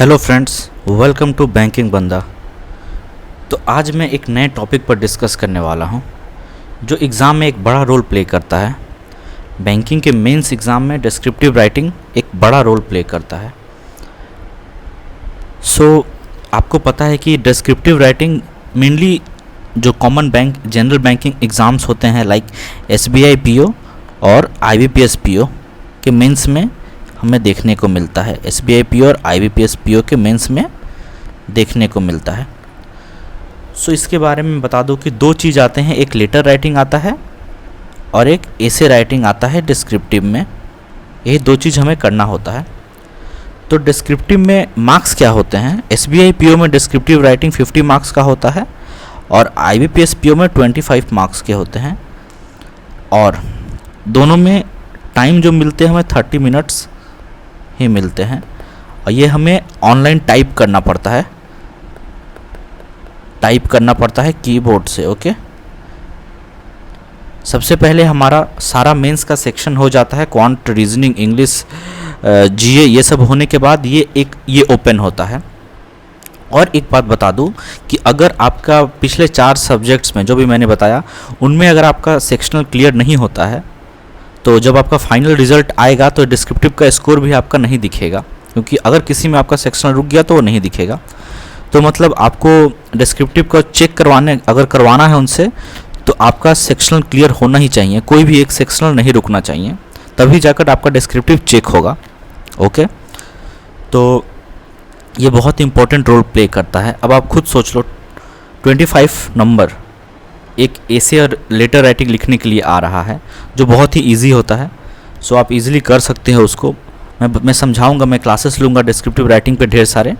Hello friends, welcome to banking Banda. तो आज मैं एक नए टॉपिक पर डिस्कस करने वाला हूं जो एग्ज़ाम में एक बड़ा रोल प्ले करता है। बैंकिंग के मेंस एग्ज़ाम में डिस्क्रिप्टिव राइटिंग एक बड़ा रोल प्ले करता है। आपको पता है कि डिस्क्रिप्टिव राइटिंग मेनली जो common bank general banking exams होते हैं लाइक SBI PO और IBPS PO के मेंस में हमें देखने को मिलता है। SBI PO और IBPS PO के मेंस में देखने को मिलता है। इसके बारे में बता दूं कि दो चीज़ आते हैं, एक लेटर राइटिंग आता है और एक एसे राइटिंग आता है डिस्क्रिप्टिव में। यही दो चीज़ हमें करना होता है। तो डिस्क्रिप्टिव में मार्क्स क्या होते हैं? SBI PO में डिस्क्रिप्टिव राइटिंग 50 मार्क्स का होता है और IBPS PO में 25 मार्क्स के होते हैं। और दोनों में टाइम जो मिलते हैं हमें 30 मिनट्स ही मिलते हैं और ये हमें ऑनलाइन टाइप करना पड़ता है कीबोर्ड से। ओके, सबसे पहले हमारा सारा मेंस का सेक्शन हो जाता है, क्वांट, रीजनिंग, इंग्लिश, GA, ये सब होने के बाद ये ओपन होता है। और एक बात बता दूं कि अगर आपका पिछले 4 सब्जेक्ट्स में जो भी मैंने बताया उनमें अगर आपका सेक्शनल क्लियर नहीं होता है तो जब आपका फाइनल रिजल्ट आएगा तो डिस्क्रिप्टिव का स्कोर भी आपका नहीं दिखेगा, क्योंकि अगर किसी में आपका सेक्शनल रुक गया तो वो नहीं दिखेगा। तो मतलब आपको डिस्क्रिप्टिव का चेक करवाना है उनसे तो आपका सेक्शनल क्लियर होना ही चाहिए, कोई भी एक सेक्शनल नहीं रुकना चाहिए, तभी जाकर आपका डिस्क्रिप्टिव चेक होगा। ओके, तो ये बहुत इंपॉर्टेंट रोल प्ले करता है। अब आप खुद सोच लो, 25 नंबर एक एसे और लेटर राइटिंग लिखने के लिए आ रहा है जो बहुत ही इजी होता है। आप इजीली कर सकते हैं उसको। मैं समझाऊंगा, मैं क्लासेस लूँगा डिस्क्रिप्टिव राइटिंग पे ढेर सारे।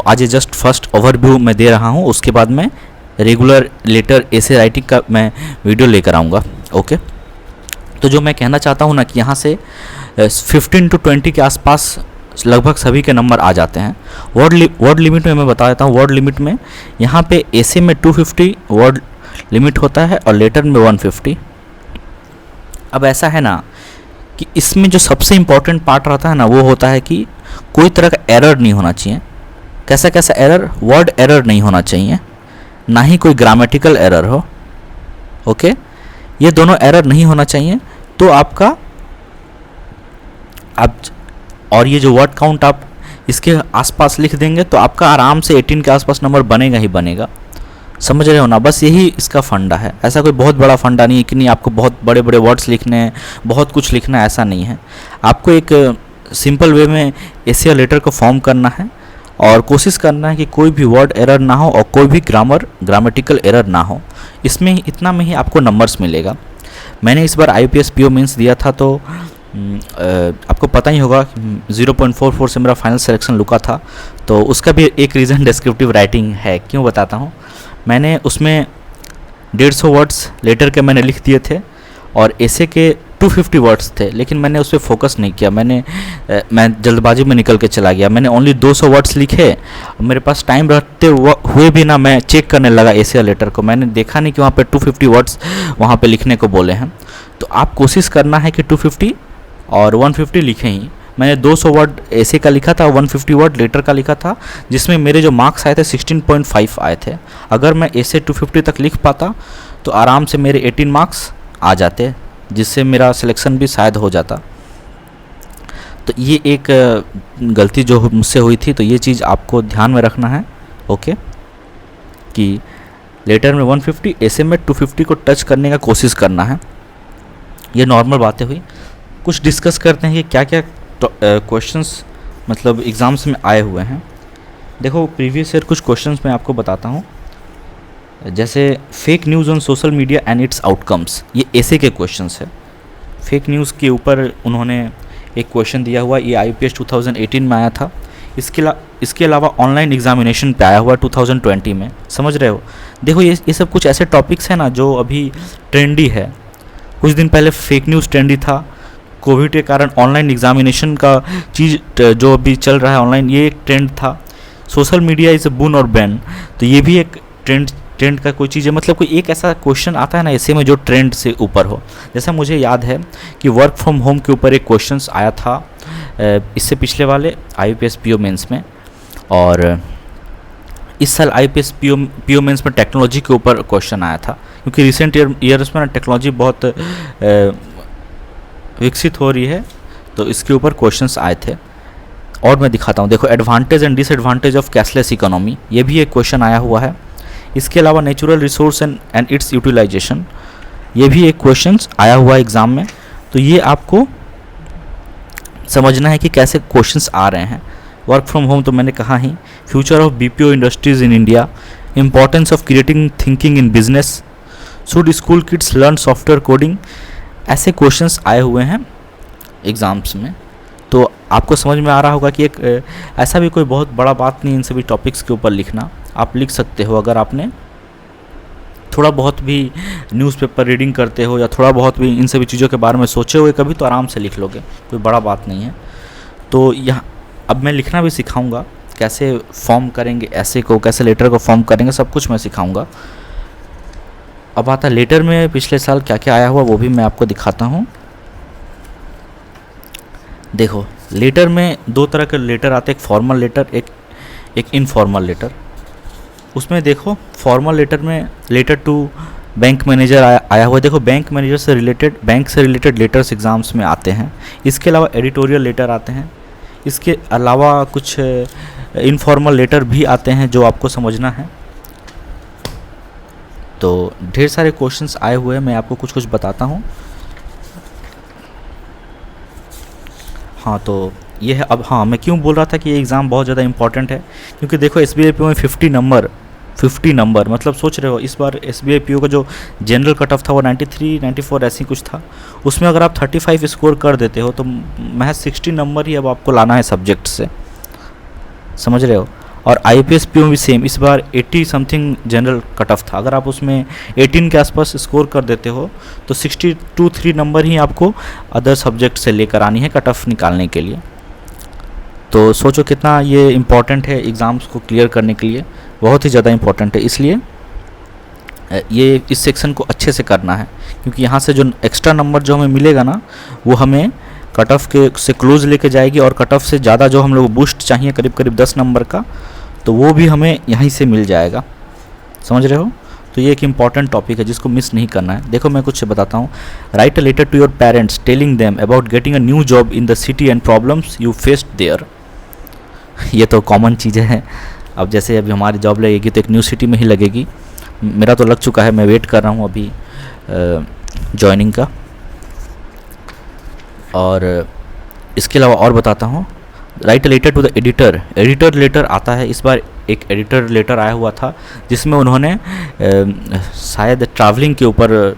आज ये जस्ट फर्स्ट ओवरव्यू मैं दे रहा हूँ, उसके बाद मैं रेगुलर लेटर एसे राइटिंग का मैं वीडियो लेकर आऊँगा। ओके, तो जो मैं कहना चाहता हूँ ना कि यहाँ से 15 to 20 के आसपास लगभग सभी के नंबर आ जाते हैं। वर्ड लिमिट में मैं बता देता हूँ। वर्ड लिमिट में यहाँ पे एसे में 250 वर्ड लिमिट होता है और लेटर में 150। अब ऐसा है ना कि इसमें जो सबसे इम्पोर्टेंट पार्ट रहता है ना वो होता है कि कोई तरह का एरर नहीं होना चाहिए। कैसा एरर? वर्ड एरर नहीं होना चाहिए, ना ही कोई ग्रामेटिकल एरर हो। ओके, ये दोनों एरर नहीं होना चाहिए। तो आपका और ये जो वर्ड काउंट आप इसके आसपास लिख देंगे तो आपका आराम से 18 के आसपास नंबर बनेगा ही बनेगा। समझ रहे हो ना? बस यही इसका फंडा है। ऐसा कोई बहुत बड़ा फंडा नहीं है कि नहीं आपको बहुत बड़े बड़े वर्ड्स लिखने हैं, बहुत कुछ लिखना है, ऐसा नहीं है। आपको एक सिंपल वे में एसे या लेटर को फॉर्म करना है और कोशिश करना है कि कोई भी वर्ड एरर ना हो और कोई भी ग्रामेटिकल एरर ना हो। इसमें इतना में ही आपको नंबर्स मिलेगा। मैंने इस बार IBPS PO मेंस दिया था तो आपको पता ही होगा 0.44 से मेरा फाइनल सिलेक्शन रुका था। तो उसका भी एक रीज़न डिस्क्रिप्टिव राइटिंग है। क्यों बताता हूँ। मैंने उसमें 150 वर्ड्स लेटर के मैंने लिख दिए थे और एसे के 250 वर्ड्स थे, लेकिन मैंने उस पर फोकस नहीं किया। मैं जल्दबाजी में निकल के चला गया। मैंने ओनली 200 वर्ड्स लिखे। मेरे पास टाइम रहते हुए भी ना मैं चेक करने लगा एसे लेटर को। मैंने देखा नहीं कि वहाँ पे 250 वर्ड्स वहाँ पे लिखने को बोले हैं। तो आप कोशिश करना है कि 250 और 150 लिखें ही। मैंने 200 वर्ड एसे का लिखा था, 150 वर्ड लेटर का लिखा था, जिसमें मेरे जो मार्क्स आए थे 16.5 आए थे। अगर मैं एसे 250 तक लिख पाता तो आराम से मेरे 18 मार्क्स आ जाते, जिससे मेरा सिलेक्शन भी शायद हो जाता। तो ये एक गलती जो मुझसे हुई थी, तो ये चीज़ आपको ध्यान में रखना है। ओके, कि लेटर में 150, एसे में 250 को टच करने का कोशिश करना है। ये नॉर्मल बातें हुई। कुछ डिस्कस करते हैं कि क्या क्या क्वेश्चंस मतलब एग्ज़ाम्स में आए हुए हैं। देखो, प्रीवियस ईयर कुछ क्वेश्चंस मैं आपको बताता हूँ। जैसे fake news on social media and it's outcomes, ये एसे के क्वेश्चंस है। फेक न्यूज़ के ऊपर उन्होंने एक क्वेश्चन दिया हुआ, ये IBPS 2018 में आया था। इसके अलावा ऑनलाइन एग्जामिनेशन पे आया हुआ 2020 में। समझ रहे हो? देखो, ये सब कुछ ऐसे टॉपिक्स हैं ना जो अभी ट्रेंडी है। कुछ दिन पहले फेक न्यूज़ ट्रेंडी था। कोविड के कारण ऑनलाइन एग्जामिनेशन का चीज़ जो अभी चल रहा है ऑनलाइन, ये एक ट्रेंड था। सोशल मीडिया इज़ अ बून और बैन, तो ये भी एक ट्रेंड का कोई चीज़ है। मतलब कोई एक ऐसा क्वेश्चन आता है ना ऐसे में जो ट्रेंड से ऊपर हो। जैसा मुझे याद है कि वर्क फ्रॉम होम के ऊपर एक क्वेश्चन आया था इससे पिछले वाले IBPS PO मेंस में। और इस साल IPS PO मेंस में टेक्नोलॉजी के ऊपर क्वेश्चन आया था, क्योंकि रिसेंट ईयर्स में टेक्नोलॉजी बहुत विकसित हो रही है, तो इसके ऊपर क्वेश्चंस आए थे। और मैं दिखाता हूँ, देखो advantage and disadvantage of cashless economy, ये भी एक क्वेश्चन आया हुआ है। इसके अलावा natural resource and its utilisation, ये भी एक क्वेश्चन आया हुआ है एग्ज़ाम में। तो ये आपको समझना है कि कैसे क्वेश्चंस आ रहे हैं। वर्क फ्रॉम होम तो मैंने कहा ही, future of BPO industries in India, importance of creating thinking in business, should school kids learn software coding, ऐसे क्वेश्चंस आए हुए हैं एग्ज़ाम्स में। तो आपको समझ में आ रहा होगा कि एक ऐसा भी कोई बहुत बड़ा बात नहीं इन सभी टॉपिक्स के ऊपर लिखना, आप लिख सकते हो अगर आपने थोड़ा बहुत भी न्यूज़पेपर रीडिंग करते हो या थोड़ा बहुत भी इन सभी चीज़ों के बारे में सोचे हुए कभी, तो आराम से लिख लोगे, कोई बड़ा बात नहीं है। तो यहाँ अब मैं लिखना भी सिखाऊंगा, कैसे फॉर्म करेंगे ऐसे को, कैसे लेटर को फॉर्म करेंगे, सब कुछ मैं सिखाऊंगा। अब आता लेटर में पिछले साल क्या क्या आया हुआ वो भी मैं आपको दिखाता हूँ। देखो लेटर में दो तरह के लेटर आते हैं, एक फॉर्मल लेटर, एक इनफॉर्मल लेटर। उसमें देखो फॉर्मल लेटर में लेटर टू बैंक मैनेजर आया हुआ है। देखो बैंक मैनेजर से रिलेटेड लेटर्स एग्ज़ाम्स में आते हैं। इसके अलावा एडिटोरियल लेटर आते हैं। इसके अलावा कुछ इनफॉर्मल लेटर भी आते हैं जो आपको समझना है। तो ढेर सारे क्वेश्चंस आए हुए हैं, मैं आपको कुछ कुछ बताता हूँ। हाँ तो ये है। अब हाँ, मैं क्यों बोल रहा था कि ये एग्ज़ाम बहुत ज़्यादा इंपॉर्टेंट है, क्योंकि देखो SBI PO में 50 नंबर, मतलब सोच रहे हो इस बार SBI PO का जो जनरल कट ऑफ था वो 93 94 ऐसी कुछ था। उसमें अगर आप 35 स्कोर कर देते हो तो महज 60 नंबर ही अब आपको लाना है सब्जेक्ट से, समझ रहे हो। और IPS PO में भी सेम, इस बार 80 समथिंग जनरल कट ऑफ था। अगर आप उसमें 18 के आसपास स्कोर कर देते हो तो 62-3 नंबर ही आपको अदर सब्जेक्ट से लेकर आनी है कट ऑफ निकालने के लिए। तो सोचो कितना ये इम्पॉर्टेंट है एग्ज़ाम्स को क्लियर करने के लिए, बहुत ही ज़्यादा इम्पॉर्टेंट है। इसलिए ये इस सेक्शन को अच्छे से करना है, क्योंकि यहाँ से जो एक्स्ट्रा नंबर जो हमें मिलेगा ना, वो हमें कट ऑफ के से क्लोज लेके जाएगी, और कट ऑफ से ज़्यादा जो हम लोग बूस्ट चाहिए करीब करीब 10 नंबर का, तो वो भी हमें यहीं से मिल जाएगा, समझ रहे हो। तो ये एक इम्पॉर्टेंट टॉपिक है जिसको मिस नहीं करना है। देखो मैं कुछ बताता हूँ। Write a letter to your parents telling them about getting a new job in the city and problems you faced there. ये तो कॉमन चीज़ें हैं। अब जैसे अभी हमारी जॉब लगेगी तो एक न्यू सिटी में ही लगेगी। मेरा तो लग चुका है, मैं वेट कर रहा हूँ अभी जॉइनिंग का। और इसके अलावा और बताता हूँ। Write a letter to the editor letter आता है। इस बार एक एडिटर लेटर आया हुआ था जिसमें उन्होंने शायद ट्रैवलिंग के ऊपर,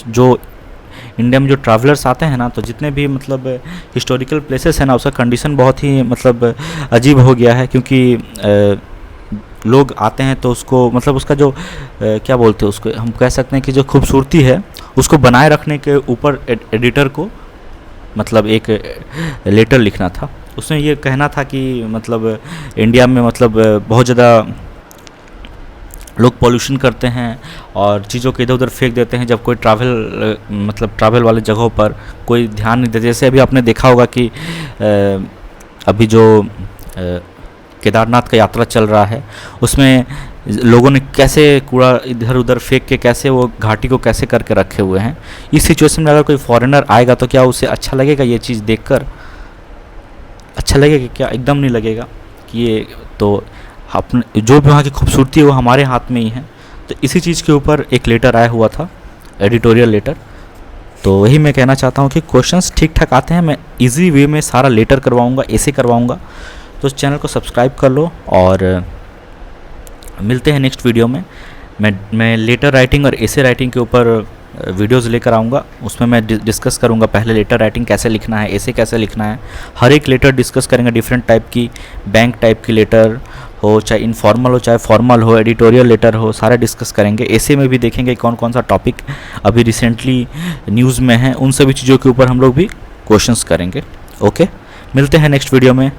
जो इंडिया में जो ट्रैवलर्स आते हैं ना, तो जितने भी मतलब हिस्टोरिकल प्लेसेस हैं ना, उसका कंडीशन बहुत ही मतलब अजीब हो गया है। क्योंकि लोग आते हैं तो उसको मतलब उसका जो क्या बोलते हैं उसको, हम कह सकते हैं कि जो खूबसूरती है उसको बनाए रखने के ऊपर एडिटर को मतलब एक लेटर लिखना था। उसमें ये कहना था कि मतलब इंडिया में मतलब बहुत ज़्यादा लोग पॉल्यूशन करते हैं और चीज़ों को इधर उधर फेंक देते हैं जब कोई ट्रैवल वाले जगहों पर कोई ध्यान नहीं देते। जैसे अभी आपने देखा होगा कि अभी जो केदारनाथ का यात्रा चल रहा है, उसमें लोगों ने कैसे कूड़ा इधर उधर फेंक के कैसे वो घाटी को कैसे करके रखे हुए हैं। इस सिचुएशन में अगर कोई फॉरेनर आएगा तो क्या उसे अच्छा लगेगा ये चीज़ देखकर? अच्छा लगेगा क्या? एकदम नहीं लगेगा। कि ये तो अपने जो भी वहाँ की खूबसूरती है वो हमारे हाथ में ही है। तो इसी चीज़ के ऊपर एक लेटर आया हुआ था, एडिटोरियल लेटर। तो वही मैं कहना चाहता हूँ कि क्वेश्चंस ठीक ठाक आते हैं। मैं इजी वे में सारा लेटर करवाऊँगा, ऐसे करवाऊँगा। तो इस चैनल को सब्सक्राइब कर लो और मिलते हैं नेक्स्ट वीडियो में। मैं लेटर राइटिंग और एसे राइटिंग के ऊपर वीडियोस लेकर आऊँगा। उसमें मैं डिस्कस करूँगा पहले लेटर राइटिंग कैसे लिखना है, एसे कैसे लिखना है। हर एक लेटर डिस्कस करेंगे, डिफरेंट टाइप की, बैंक टाइप की लेटर हो, चाहे इनफॉर्मल हो चाहे फॉर्मल हो, एडिटोरियल लेटर हो, सारे डिस्कस करेंगे। एसे में भी देखेंगे कौन कौन सा टॉपिक अभी रिसेंटली न्यूज़ में है, उन सभी चीज़ों के ऊपर हम लोग भी क्वेश्चंस करेंगे। ओके, मिलते हैं नेक्स्ट वीडियो में।